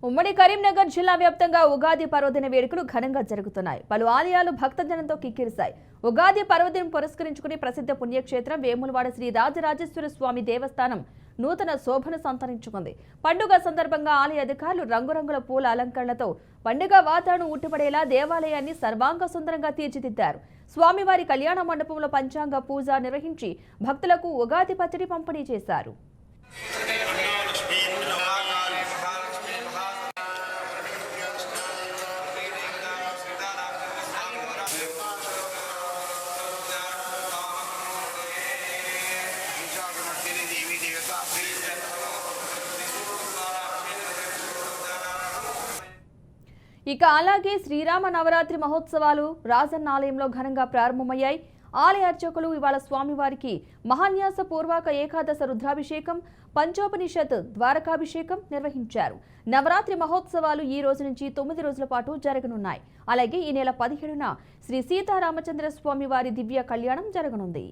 ఉమ్మడి కరీంనగర్ జిల్లా వ్యాప్తంగా ఉగాది పర్వదిన వేడుకలు ఘనంగా జరుగుతున్నాయి. పలు ఆలయాలు భక్తజనంతో కిక్కిరిశాయి. ఉగాది పర్వదినం పురస్కరించుకుని ప్రసిద్ధ పుణ్యక్షేత్రం వేములవాడ శ్రీ రాజరాజేశ్వర స్వామి దేవస్థానం నూతన శోభను సంతరించుకుంది. పండుగ సందర్భంగా ఆలయ అధికారులు రంగురంగుల పూల అలంకరణలతో పండుగ వాతావరణం ఉట్టిపడేలా దేవాలయాన్ని సర్వాంగ సుందరంగా తీర్చిదిద్దారు. స్వామివారి కళ్యాణ మండపంలో పంచాంగ పూజ నిర్వహించి భక్తులకు ఉగాది పచ్చడి పంపిణీ చేశారు. ఇక అలాగే శ్రీరామ నవరాత్రి మహోత్సవాలు రాజన్న ఆలయంలో ఘనంగా ప్రారంభమయ్యాయి. ఆలయ అర్చకులు ఇవాళ స్వామివారికి మహాన్యాస పూర్వక ఏకాదశ రుద్రాభిషేకం, పంచోపనిషత్ ద్వారకాభిషేకం నిర్వహించారు. నవరాత్రి మహోత్సవాలు ఈ రోజు నుంచి 9 రోజుల పాటు జరగనున్నాయి. అలాగే ఈ నెల 17న శ్రీ సీతారామచంద్ర స్వామి వారి దివ్య కళ్యాణం జరగనుంది.